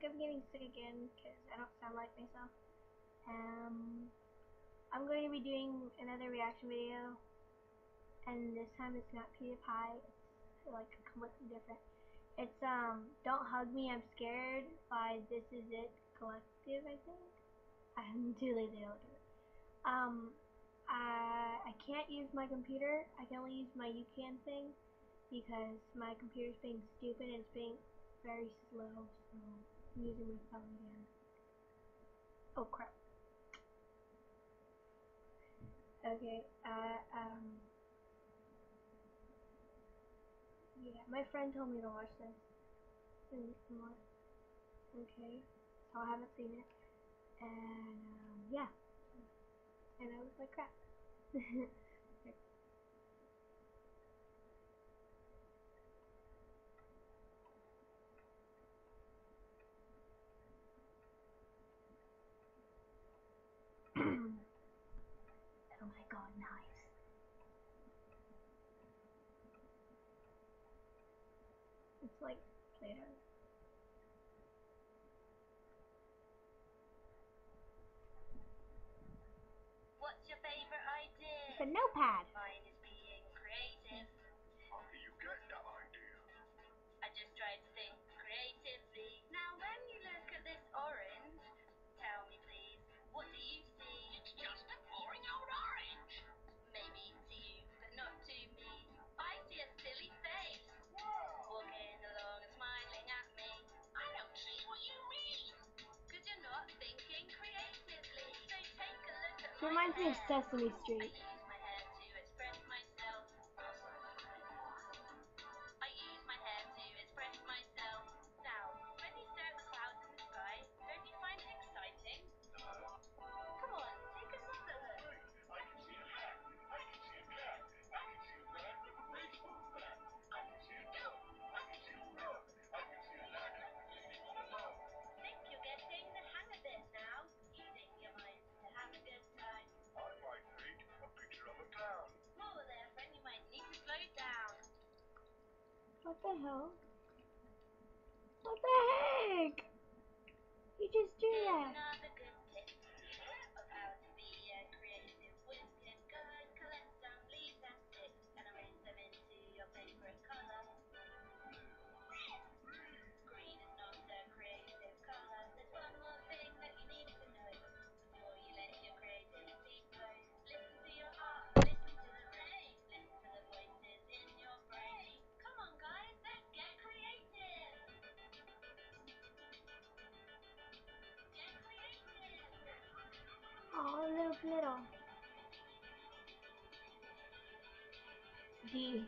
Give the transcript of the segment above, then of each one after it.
of getting sick again because I don't sound like myself. I'm going to be doing another reaction video, and this time it's not PewDiePie. It's like completely different. It's Don't Hug Me, I'm Scared by This Is It Collective, I think. I'm too lazy to look at it. I can't use my computer. I can only use my UCAN thing because my computer's being stupid and it's being very slow, so I'm using my phone again. Oh crap. Okay, yeah, my friend told me to watch this. And what? Okay, so I haven't seen it. And, yeah. And I was like, crap. Oh my god, nice. It's like Play-Doh. What's your favorite idea? It's a notepad. Mine is being creative. How do you get that idea? I just try to think creatively. Now, when you look at this orange, tell me please, what do you see? It's just a boring old orange. Maybe to you, but not to me. I see a silly face, walking along and smiling at me. I don't see what you mean. Cause you're not thinking creatively. So take a look at It my reminds me of hair. Sesame I Street. use my hair to express myself. I use my hair to express myself. Now, when you stare at the clouds in the sky, don't you find it exciting? Come on, take another look. I can see a hat. I can see a cat. I can see a man with a baseball bat. I can see a dog. I can see a rug. I can see a ladder leaning on a log. Think you're getting the hang of it now, using your mind to have a good time. I might paint a picture of a clown. Whoa there, friend, you might need to slow down. What the hell? What the heck? You just do Here's that. another good tip of how to be a creative wizard. Go and collect some leaves and sticks and arrange them into your favorite color. Green is not a creative color. There's one more thing that you need to know before you let your creativity flow. Listen to your heart, listen to the rain, listen to the voices in your brain. Come on guys, let's get creative. Get creative. Oh, little. D.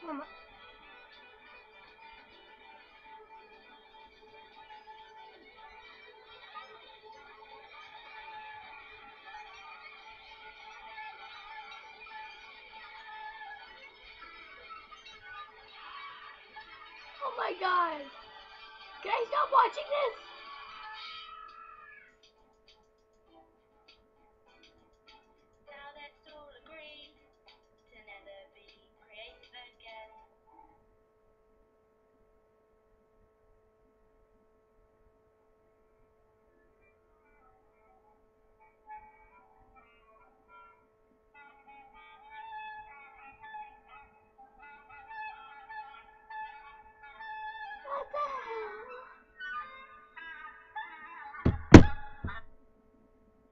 Mama. Oh my god. Can I stop watching this? Now let's all agree to never be creative again. What the hell?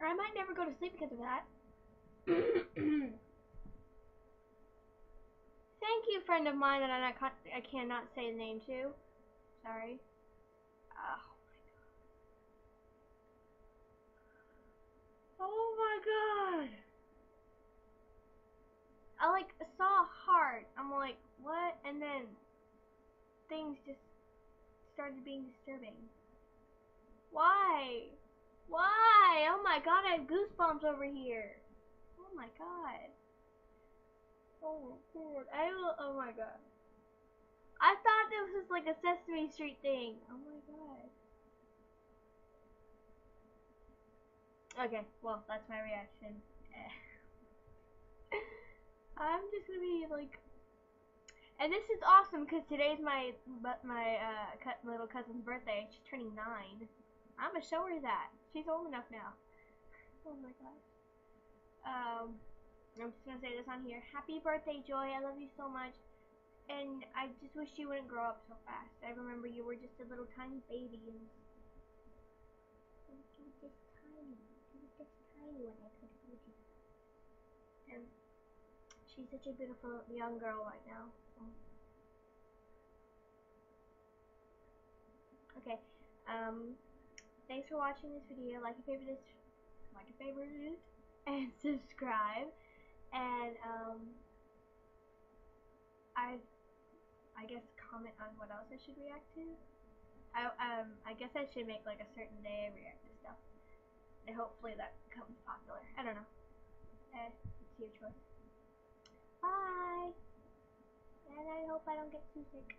Or I might never go to sleep because of that. Thank you, friend of mine that I cannot say the name to. Sorry. Oh my god. I like saw a heart. I'm like, what? And then things just started being disturbing. Why? Why? Oh my god, I have goosebumps over here. Oh my god. Oh god. Oh my god. I thought this was like a Sesame Street thing. Oh my god. Okay, well, that's my reaction. I'm just gonna be like, and this is awesome because today's my little cousin's birthday. She's turning 9. I'm gonna show her that. She's old enough now. Oh my gosh. I'm just gonna say this on here. Happy birthday, Joy. I love you so much. And I just wish you wouldn't grow up so fast. I remember you were just a little tiny baby, and you were just tiny. You were just tiny when I could hold you. And she's such a beautiful young girl right now. So. Okay. Thanks for watching this video. Like and favorite, and subscribe. And I guess comment on what else I should react to. I guess I should make like a certain day I react to stuff, and hopefully that becomes popular. I don't know. It's your choice. Bye. And I hope I don't get too sick.